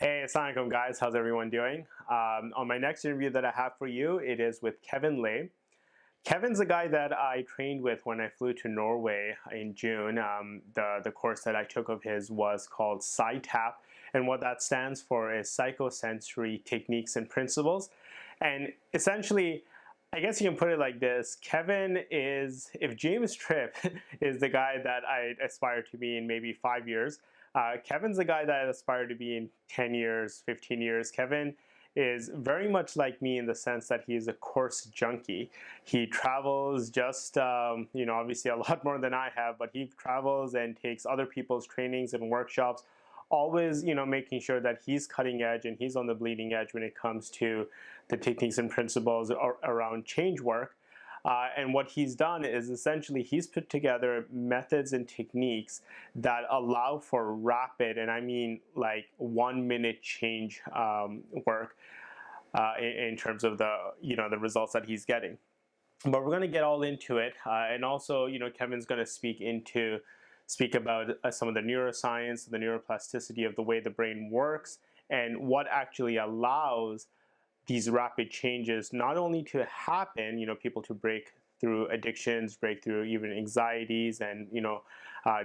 Hey, assalamu alaikum guys, how's everyone doing? On my next interview that I have for you, it is with Kevin Laye. Kevin's a guy that I trained with when I flew to Norway in June. The course that I took of his was called Psy-TaP, and what that stands for is Psychosensory Techniques and Principles. And essentially, I guess you can put it like this: Kevin is, if James Tripp is the guy that I aspire to be in maybe 5 years, Kevin's the guy that I aspire to be in 10 years, 15 years. Kevin is very much like me in the sense that he's a course junkie. He travels just, obviously a lot more than I have, but he travels and takes other people's trainings and workshops, always, making sure that he's cutting edge and he's on the bleeding edge when it comes to the techniques and principles around change work. And what he's done is essentially he's put together methods and techniques that allow for rapid, and I mean like 1 minute change work in terms of the results that he's getting. But we're going to get all into it, and also Kevin's going to speak about some of the neuroscience, the neuroplasticity of the way the brain works, and what actually allows these rapid changes not only to happen, people to break through addictions, break through even anxieties and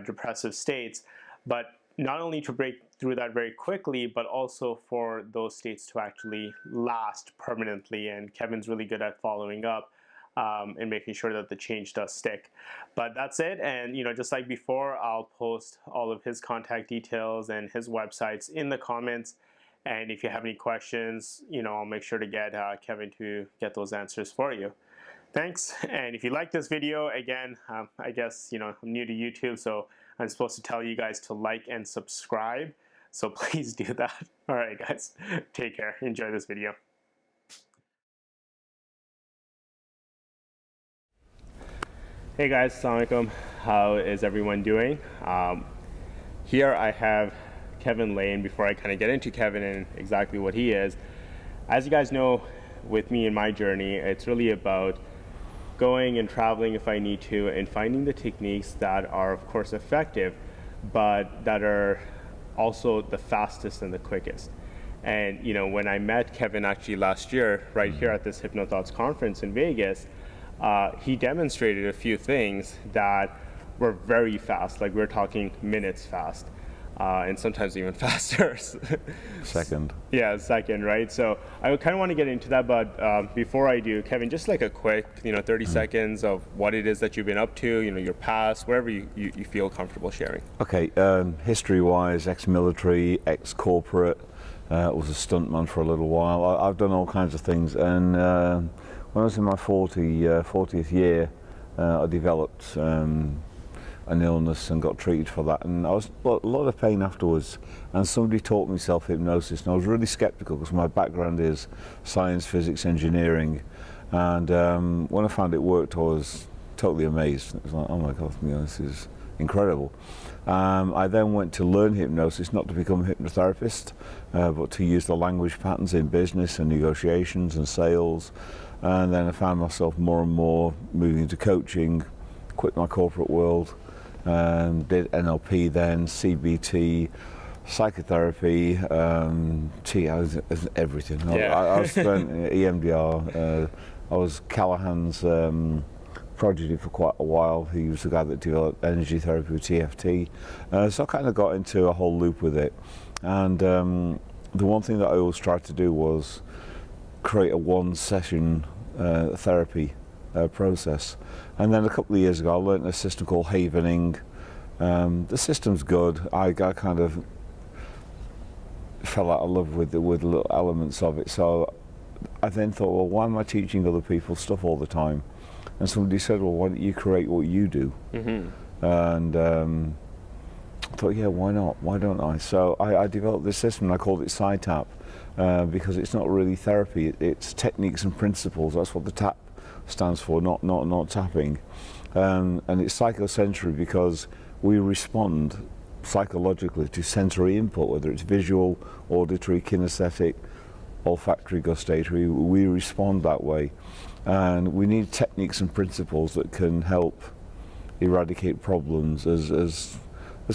depressive states, but not only to break through that very quickly, but also for those states to actually last permanently. And Kevin's really good at following up and making sure that the change does stick. But that's it. And just like before, I'll post all of his contact details and his websites in the comments. And if you have any questions, I'll make sure to get Kevin to get those answers for you. Thanks. And if you like this video, again, I guess, I'm new to YouTube, so I'm supposed to tell you guys to like and subscribe. So please do that. All right, guys, take care. Enjoy this video. Hey guys, assalamu alaikum. How is everyone doing? Here I have Kevin Laye, and before I kind of get into Kevin and exactly what he is, as you guys know, with me in my journey, it's really about going and traveling if I need to and finding the techniques that are of course effective, but that are also the fastest and the quickest. And when I met Kevin actually last year, right here at this HypnoThoughts conference in Vegas, he demonstrated a few things that were very fast, like we're talking minutes fast. And sometimes even faster. Second. Yeah, second, right? So I kind of want to get into that, but before I do, Kevin, just like a quick, 30 seconds of what it is that you've been up to, your past, wherever you feel comfortable sharing. Okay, history-wise, ex-military, ex-corporate, was a stuntman for a little while. I've done all kinds of things, and when I was in my 40th year, I developed an illness and got treated for that, and I was a lot of pain afterwards, and somebody taught me self-hypnosis, and I was really skeptical because my background is science, physics, engineering, and when I found it worked I was totally amazed. It was like, oh my god, this is incredible. I then went to learn hypnosis, not to become a hypnotherapist, but to use the language patterns in business and negotiations and sales, and then I found myself more and more moving into coaching, quit my corporate world, did NLP then, CBT, psychotherapy, everything. Yeah. I spent EMDR. I was Callahan's prodigy for quite a while. He was the guy that developed energy therapy with TFT. So I kind of got into a whole loop with it. And the one thing that I always tried to do was create a one-session therapy process. And then a couple of years ago I learned a system called Havening. The system's good. I kind of fell out of love with little elements of it, so I then thought, well, why am I teaching other people stuff all the time? And somebody said, well, why don't you create what you do? Mm-hmm. And I thought, yeah, why not? Why don't I? So I developed this system, and I called it Psy-TaP, because it's not really therapy, it's techniques and principles. That's what the TAP stands for, not tapping. And it's psychosensory because we respond psychologically to sensory input, whether it's visual, auditory, kinesthetic, olfactory, gustatory. We respond that way, and we need techniques and principles that can help eradicate problems as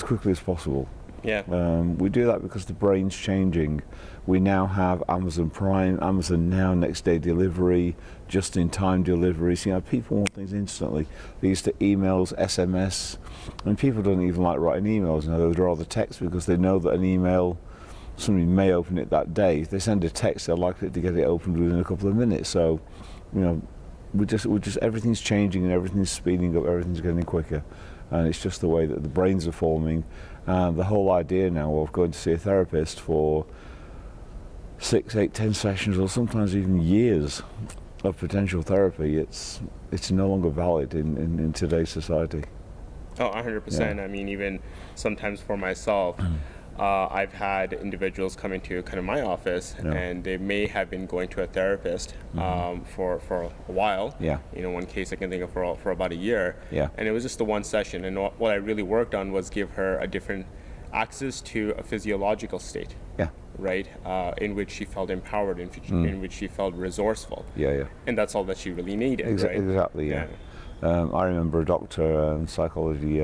quickly as possible. Yeah. We do that because the brain's changing. We now have Amazon Prime, Amazon Now, next day delivery, just-in-time deliveries. You know, people want things instantly. They're used to emails, SMS, and people don't even like writing emails. You know, they'd rather text because they know that an email, somebody may open it that day. If they send a text, they're likely to get it opened within a couple of minutes. So, you know, we're just everything's changing and everything's speeding up, everything's getting quicker, and it's just the way that the brains are forming. And the whole idea now of going to see a therapist for 6, 8, 10 sessions, or sometimes even years of potential therapy, it's no longer valid in today's society. Oh, 100%. Yeah. I mean, even sometimes for myself, I've had individuals come into kind of my office, Yeah. and they may have been going to a therapist for a while. Yeah. You know, one case I can think of for about a year. Yeah. And it was just the one session, and what I really worked on was give her a different access to a physiological state. Yeah. Right, in which she felt empowered, in which she felt resourceful. Yeah. And that's all that she really needed. Right? Exactly. Yeah. I remember a doctor in psychology,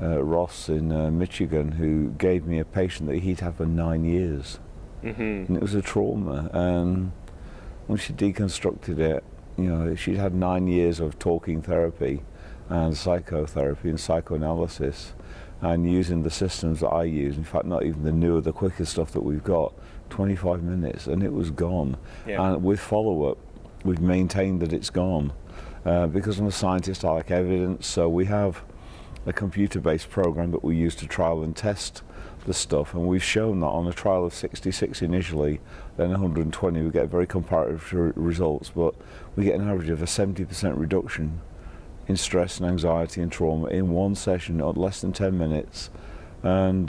Ross in Michigan, who gave me a patient that he'd had for 9 years, and it was a trauma. And when she deconstructed it, you know, she'd had 9 years of talking therapy and psychotherapy and psychoanalysis, and using the systems that I use. In fact, not even the newer, the quicker stuff that we've got. 25 minutes, and it was gone. Yeah. And with follow-up, we've maintained that it's gone. Because I'm a scientist, I like evidence, so we have a computer-based program that we use to trial and test the stuff, and we've shown that on a trial of 66 initially, then 120, we get very comparative results, but we get an average of a 70% reduction in stress and anxiety and trauma in one session at less than 10 minutes, and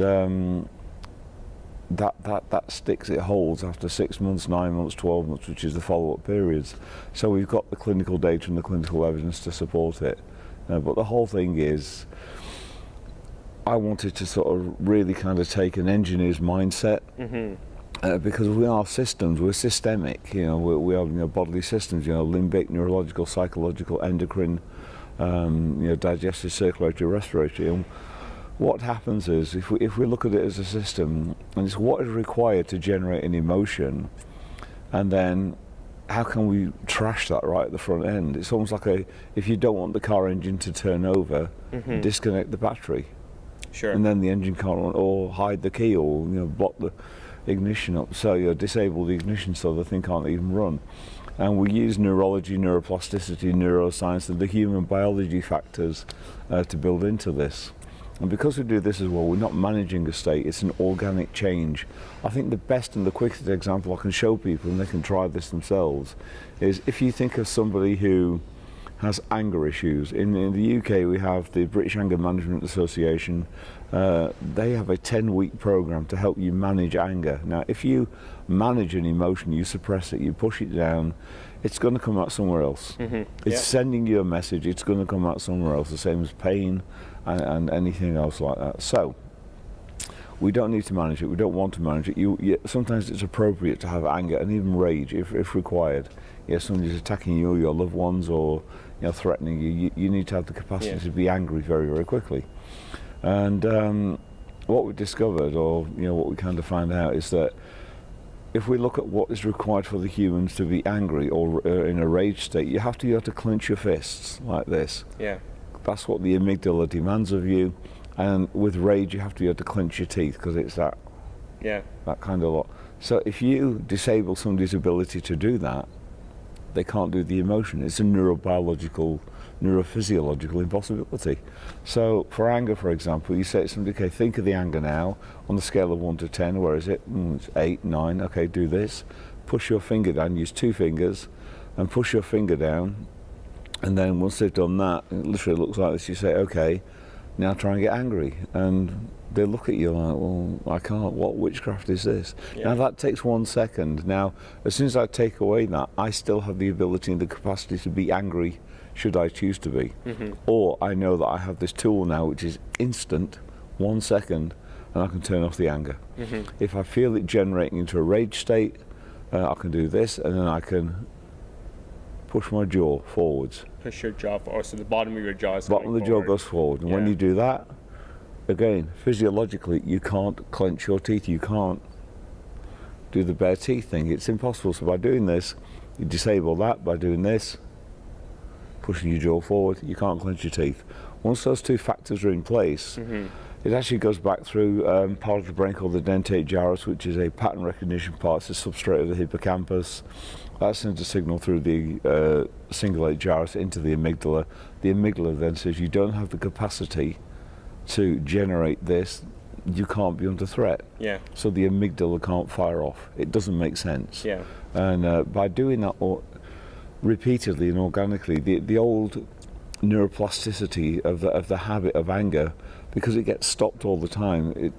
that sticks, it holds after 6 months, 9 months, 12 months, which is the follow-up periods. So we've got the clinical data and the clinical evidence to support it. But the whole thing is, I wanted to sort of really kind of take an engineer's mindset, because we are systems, we're systemic, you know, we have, you know, bodily systems, you know, limbic, neurological, psychological, endocrine, you know, digestive, circulatory, respiratory. And what happens is, if we look at it as a system, and it's what is required to generate an emotion, and then how can we trash that right at the front end? It's almost like if you don't want the car engine to turn over, disconnect the battery. Sure. And then the engine can't run, or hide the key, or, you know, block the ignition up. So you disable the ignition so the thing can't even run. And we use neurology, neuroplasticity, neuroscience, and the human biology factors to build into this. And because we do this as well, we're not managing a state, it's an organic change. I think the best and the quickest example I can show people, and they can try this themselves, is if you think of somebody who has anger issues. In the UK, we have the British Anger Management Association. They have a 10-week program to help you manage anger. Now, if you manage an emotion, you suppress it, you push it down, it's going to come out somewhere else. It's sending you a message, it's going to come out somewhere else, the same as pain and anything else like that. So, we don't need to manage it, we don't want to manage it. Sometimes it's appropriate to have anger and even rage if required. If somebody's attacking you or your loved ones, or, you know, threatening you, you need to have the capacity to be angry very, very quickly. And what we discovered, or, you know, what we kind of find out, is that if we look at what is required for the humans to be angry or in a rage state, you have to clench your fists like this. Yeah. That's what the amygdala demands of you. And with rage, you have to be able to clench your teeth, because it's that kind of lot. So if you disable somebody's ability to do that, they can't do the emotion. It's a neurophysiological impossibility. So for anger, for example, you say to somebody, okay, think of the anger now on the scale of 1 to 10. Where is it? It's 8, 9. Okay, do this. Push your finger down. Use 2 fingers and push your finger down. And then once they've done that, it literally looks like this. You say, okay, now try and get angry. And they look at you like, well, I can't. What witchcraft is this? Now that takes 1 second. Now, as soon as I take away that, I still have the ability and the capacity to be angry, should I choose to be. Or I know that I have this tool now which is instant, 1 second, and I can turn off the anger. If I feel it generating into a rage state, I can do this, and then I can push my jaw forwards. Push your jaw forward, so the bottom of your jaw is bottom of the jaw goes forward, and when you do that, again, physiologically, you can't clench your teeth. You can't do the bare teeth thing. It's impossible. So by doing this, you disable that. By doing this, pushing your jaw forward, you can't clench your teeth. Once those two factors are in place, it actually goes back through part of the brain called the dentate gyrus, which is a pattern recognition part. It's the substrate of the hippocampus. That sends a signal through the cingulate gyrus into the amygdala. The amygdala then says you don't have the capacity to generate this. You can't be under threat. Yeah. So the amygdala can't fire off. It doesn't make sense. Yeah. And by doing that repeatedly and organically, the old neuroplasticity of the habit of anger, because it gets stopped all the time,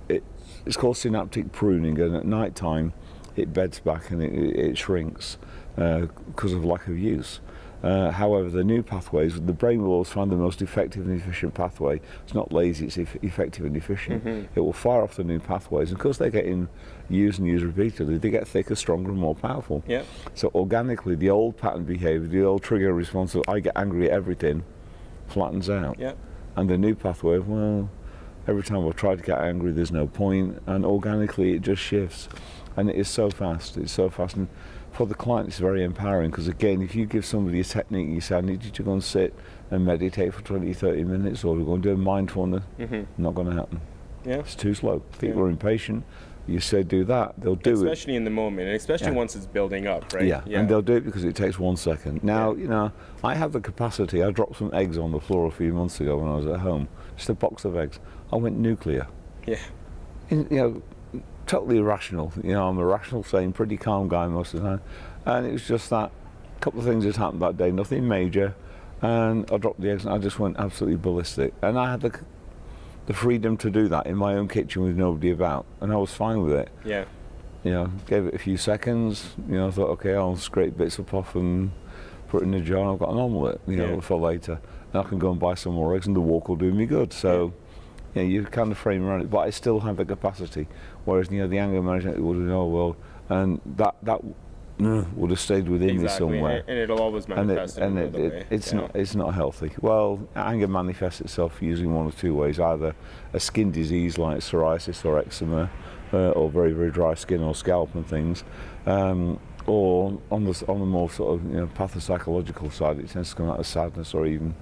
it's called synaptic pruning, and at night time it beds back and it shrinks because of lack of use. However, the new pathways, the brain will always find the most effective and efficient pathway. It's not lazy, it's effective and efficient. It will fire off the new pathways, and because they're getting used and used repeatedly, they get thicker, stronger and more powerful. Yeah. So organically, the old pattern behavior, the old trigger response of I get angry at everything, flattens out. Yeah. And the new pathway of, well, every time I try to get angry, there's no point, and organically it just shifts. And it is so fast, it's so fast. And for the client, it's very empowering, because again, if you give somebody a technique, you say, I need you to go and sit and meditate for 20, 30 minutes, or we're going to do a mindfulness, not going to happen. Yeah. It's too slow. People are impatient. You say do that, they'll do it. Especially in the moment, and especially once it's building up, right? Yeah, and they'll do it because it takes 1 second. Now, you know, I have the capacity. I dropped some eggs on the floor a few months ago when I was at home, just a box of eggs. I went nuclear. Yeah. You know, totally irrational. You know, I'm a rational, sane, pretty calm guy most of the time. And it was just that a couple of things had happened that day, nothing major. And I dropped the eggs and I just went absolutely ballistic. And I had the freedom to do that in my own kitchen with nobody about. And I was fine with it. Yeah. You know, gave it a few seconds. You know, I thought, okay, I'll scrape bits up off and put it in a jar and I've got an omelette, you know, for later. And I can go and buy some more eggs and the walk will do me good. So, you know, you kind of frame around it, but I still have the capacity. Whereas, you know, the anger management would have, oh, well, and that would have stayed within me somewhere. And it'll always manifest in another way. It's not healthy. Well, anger manifests itself usually one of two ways: either a skin disease like psoriasis or eczema, or very, very dry skin or scalp and things, or on the more sort of, you know, pathopsychological side, it tends to come out as sadness or even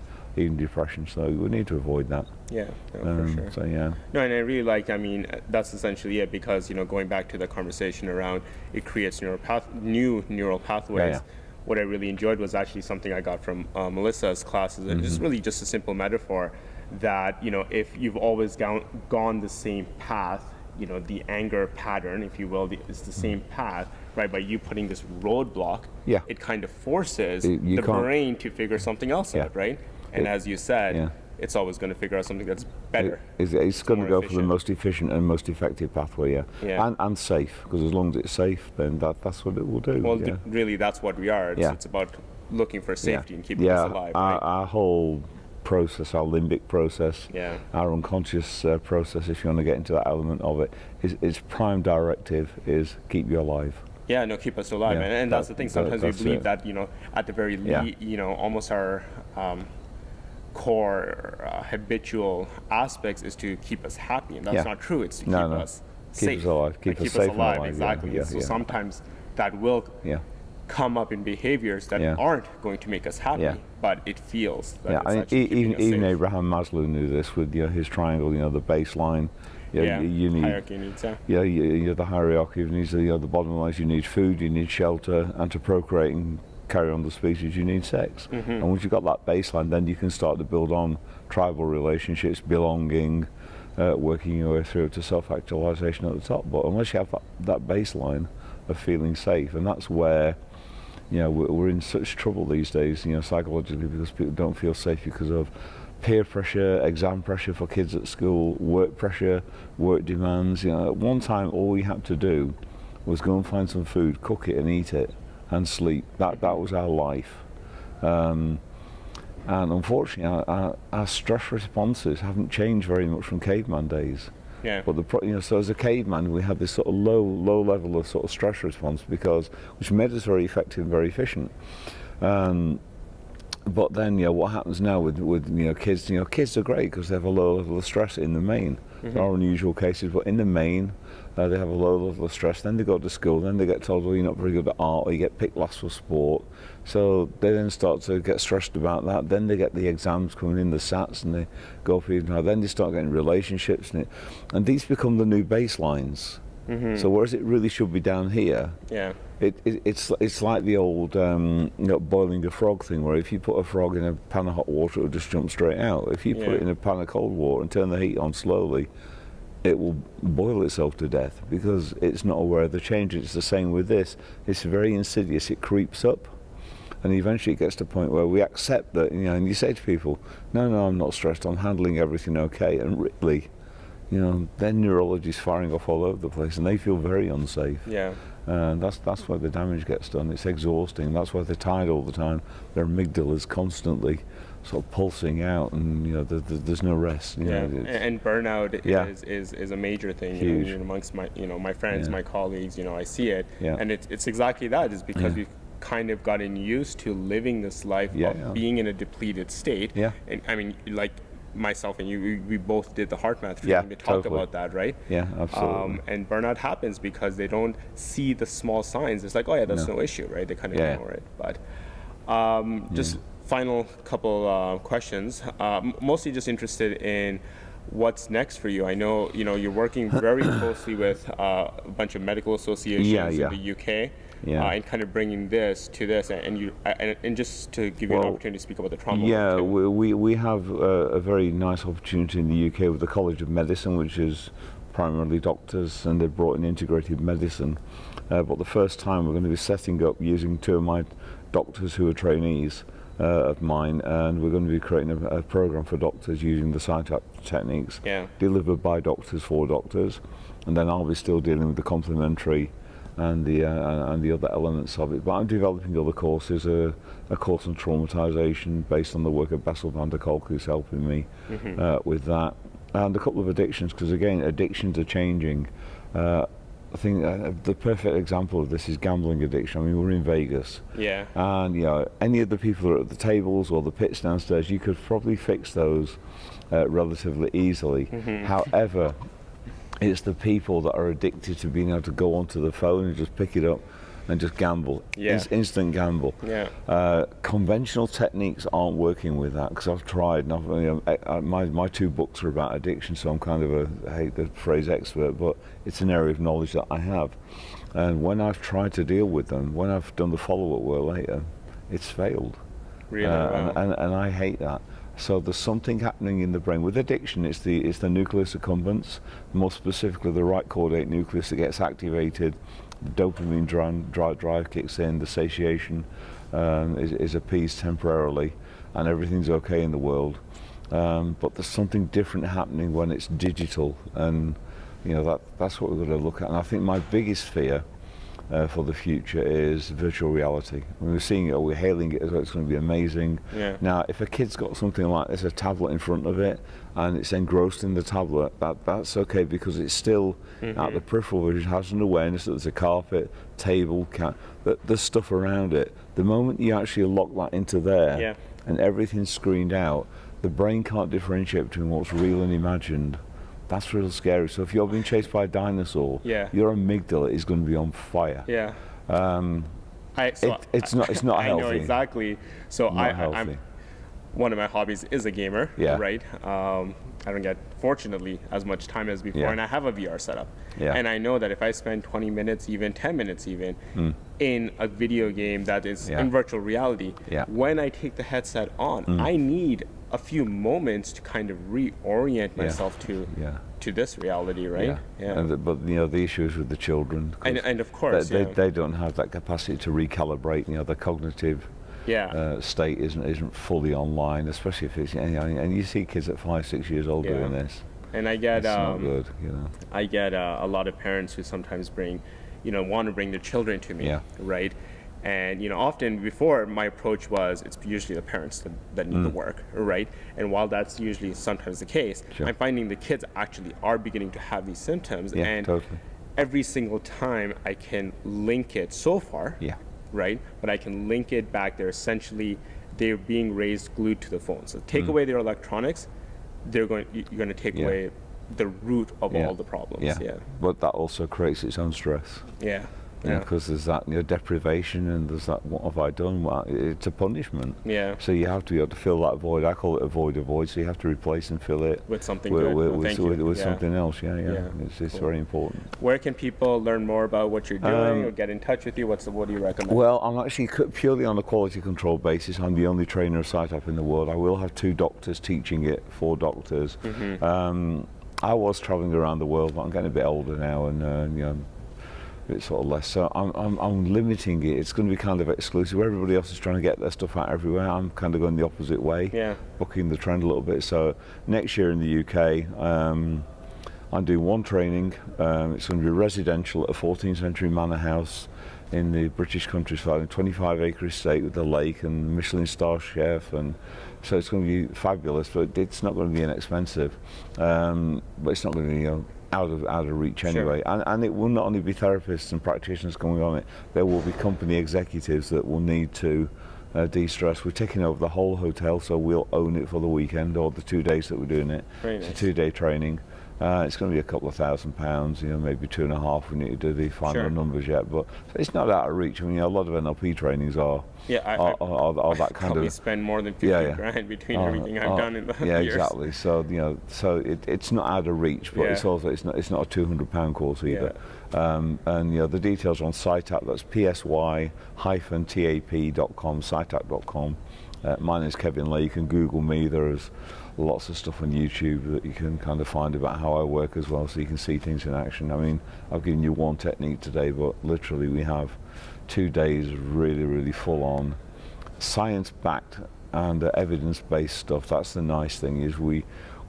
depression. So we need to avoid that. Yeah, no, for sure. So yeah. No, and I really like, I mean, that's essentially it, because, you know, going back to the conversation around it creates new neural pathways. Yeah. What I really enjoyed was actually something I got from Melissa's classes, and it's really just a simple metaphor that, you know, if you've always gone the same path, you know, the anger pattern, if you will, is the same path, right? By you putting this roadblock, it kind of forces the brain to figure something else out, right? And as you said, it's always going to figure out something that's better. It's going to go for the most efficient and most effective pathway, and safe, because as long as it's safe, then that's what it will do. Well, really, that's what we are. It's about looking for safety and keeping us alive. Right? Our whole process, our limbic process, our unconscious process, if you want to get into that element of it, its prime directive is keep you alive. Yeah, no, keep us alive, and that's the thing. Sometimes we believe that, you know, at the very you know, almost our core habitual aspects is to keep us happy, and that's not true. It's to keep us safe. Keep us alive. Keep us safe and alive. Exactly. So sometimes that will come up in behaviors that aren't going to make us happy, but it feels that it's actually keeping us even safe. Abraham Maslow knew this with, you know, his triangle. You know, the baseline. You need hierarchy needs. You the hierarchy of needs. You know, the bottom line is you need food, you need shelter, and to procreate and carry on the species, you need sex. And once you've got that baseline, then you can start to build on tribal relationships, belonging, working your way through to self-actualization at the top. But unless you have that baseline of feeling safe, and that's where, you know, we're in such trouble these days, you know, psychologically, because people don't feel safe because of peer pressure, exam pressure for kids at school, work pressure, work demands. You know, at one time, all we had to do was go and find some food, cook it and eat it, and sleep. That was our life. And unfortunately, our stress responses haven't changed very much from caveman days. Yeah. But you know, so as a caveman, we had this sort of low level of sort of stress response, which made us very effective and very efficient. But then, what happens now with kids? Kids are great because they have a low level of stress in the main. There are unusual cases, but in the main, they have a low level of stress. Then they go to school. Then they get told, well, you're not very good at art, or you get picked last for sport. So they then start to get stressed about that. Then they get the exams coming in, the SATs, and they go up even higher. Then they start getting relationships, and these become the new baselines. So whereas it really should be down here, it's like the old boiling a frog thing, where if you put a frog in a pan of hot water, it'll just jump straight out. If you put it in a pan of cold water and turn the heat on slowly, it will boil itself to death because it's not aware of the change. It's the same with this. It's very insidious. It creeps up, and eventually it gets to a point where we accept that. And you say to people, "No, I'm not stressed. I'm handling everything okay," and really, their neurology is firing off all over the place, and they feel very unsafe. And that's where the damage gets done. It's exhausting. That's why they're tired all the time. Their amygdala is constantly sort of pulsing out, and there's no rest. And burnout is a major thing. Huge. Amongst my friends, my colleagues. I see it, Yeah. and it's exactly that. It's because we've kind of gotten used to living this life of being in a depleted state. And I mean, like myself and you, we both did the heart math training. We talked about that, right? Yeah, absolutely. And burnout happens because they don't see the small signs. It's like, oh yeah, that's no issue, right? They kind of ignore it. But just final couple questions. Mostly just interested in what's next for you. I know you're working very closely with a bunch of medical associations in the UK. And kind of bringing this to this, and just to give you an opportunity to speak about the trauma. We have a very nice opportunity in the UK with the College of Medicine, which is primarily doctors, and they've brought in integrative medicine. But the first time we're going to be setting up using two of my doctors who are trainees of mine, and we're going to be creating a program for doctors using the Psy-TaP techniques delivered by doctors for doctors, and then I'll be still dealing with the complementary and the other elements of it. But I'm developing other courses, a course on traumatization based on the work of Bessel van der Kolk, who's helping me with that, and a couple of addictions, because again, addictions are changing. I think the perfect example of this is gambling addiction. I mean, we're in Vegas, and any of the people that are at the tables or the pits downstairs, you could probably fix those relatively easily. However, it's the people that are addicted to being able to go onto the phone and just pick it up and just gamble. Instant gamble. Conventional techniques aren't working with that, because I've tried. And my two books are about addiction, so I'm kind of I hate the phrase expert, but it's an area of knowledge that I have. And when I've tried to deal with them, when I've done the follow-up work later, it's failed. Really? And I hate that. So there's something happening in the brain with addiction. It's the nucleus accumbens, more specifically the right caudate nucleus, that gets activated. The dopamine drive kicks in. The satiation is appeased temporarily, and everything's okay in the world. But there's something different happening when it's digital, and that's what we've got to look at. And I think my biggest fear for the future is virtual reality. We're seeing it, we're hailing it as though it's going to be amazing. Now, if a kid's got something like this, a tablet in front of it, and it's engrossed in the tablet, that's okay, because it's still at the peripheral vision, has an awareness that there's a carpet, table, that there's stuff around it. The moment you actually lock that into there, and everything's screened out, the brain can't differentiate between what's real and imagined. That's real scary. So if you're being chased by a dinosaur, your amygdala is going to be on fire. It's not healthy. I know exactly. So I'm one of my hobbies is a gamer, right? I don't get, fortunately, as much time as before, and I have a VR setup. And I know that if I spend 20 minutes, even 10 minutes even, in a video game that is in virtual reality, when I take the headset on, I need a few moments to kind of reorient myself to this reality, right? But the issue is with the children, and of course they don't have that capacity to recalibrate. The cognitive state isn't fully online, especially if it's and you see kids at 5-6 years old doing this. And I get it's not good, I get a lot of parents who sometimes bring, want to bring their children to me, right? And often before, my approach was it's usually the parents that need the work, right? And while that's usually sometimes the case, I'm finding the kids actually are beginning to have these symptoms, and every single time I can link it so far, right? But I can link it back. They're essentially they're being raised glued to the phone. So take away their electronics, you're going to take away the root of all the problems. Yeah. But that also creates its own stress. Yeah. Because there's that deprivation, and there's that, what have I done? Well, it's a punishment. Yeah. So you have to be able to fill that void. I call it a void. So you have to replace and fill it with something with something else. Yeah. It's cool. very important. Where can people learn more about what you're doing or get in touch with you? What do you recommend? Well, I'm actually purely on a quality control basis. I'm the only trainer of Psy-TaP in the world. I will have 2 doctors teaching it, 4 doctors. I was traveling around the world, but I'm getting a bit older now, and it's sort of less. So I'm limiting it. It's going to be kind of exclusive. Everybody else is trying to get their stuff out everywhere. I'm kind of going the opposite way, bucking the trend a little bit. So next year in the UK, I'm doing 1 training. It's going to be residential at a 14th century manor house in the British countryside, a 25-acre estate with a lake and Michelin star chef, and so it's going to be fabulous. But it's not going to be inexpensive, but it's not going to be out of reach anyway. And it will not only be therapists and practitioners coming on it. There will be company executives that will need to de-stress. We're taking over the whole hotel, so we'll own it for the weekend or the 2 days that we're doing it. It's a 2-day training. It's going to be a couple of £1,000, maybe 2.5. We need to do the final numbers yet, but it's not out of reach. I mean, a lot of NLP trainings are that kind of. Spend more than 50 grand between everything I've done in the years. Exactly. So it's not out of reach, but it's also it's not a £200 course either. And the details are on Psy-TaP. That's psy-tap.com, psy-tap.com. My name is Kevin Laye. You can Google me. There's lots of stuff on YouTube that you can kind of find about how I work as well, so you can see things in action. I mean, I've given you 1 technique today, but literally we have 2 days really, really full on science-backed and evidence-based stuff. That's the nice thing, is we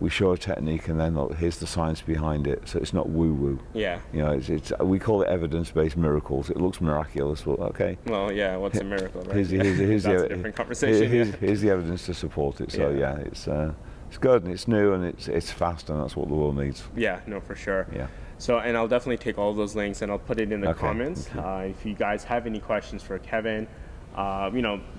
show a technique and then look, here's the science behind it, so it's not woo-woo. It's we call it evidence-based miracles. It looks miraculous, but okay. Well, what's a miracle, right? Here's that's a different conversation. Here's the evidence to support it. So it's good and it's new and it's fast, and that's what the world needs. Yeah, no, for sure. Yeah. So, and I'll definitely take all those links and I'll put it in the comments. If you guys have any questions for Kevin,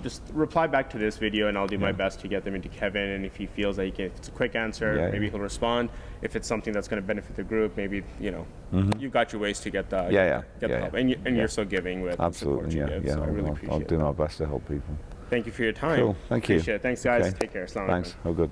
just reply back to this video and I'll do my best to get them into Kevin. And if he feels like it's a quick answer, maybe he'll respond. If it's something that's going to benefit the group, maybe, you've got your ways to get the help. And you're so giving with the support you give. So I really appreciate it. I'll do my best to help people. Thank you for your time. Cool. Thank you. Appreciate it. Thanks, guys. Okay. Take care. Assalamu alaikum. Thanks. Oh, good.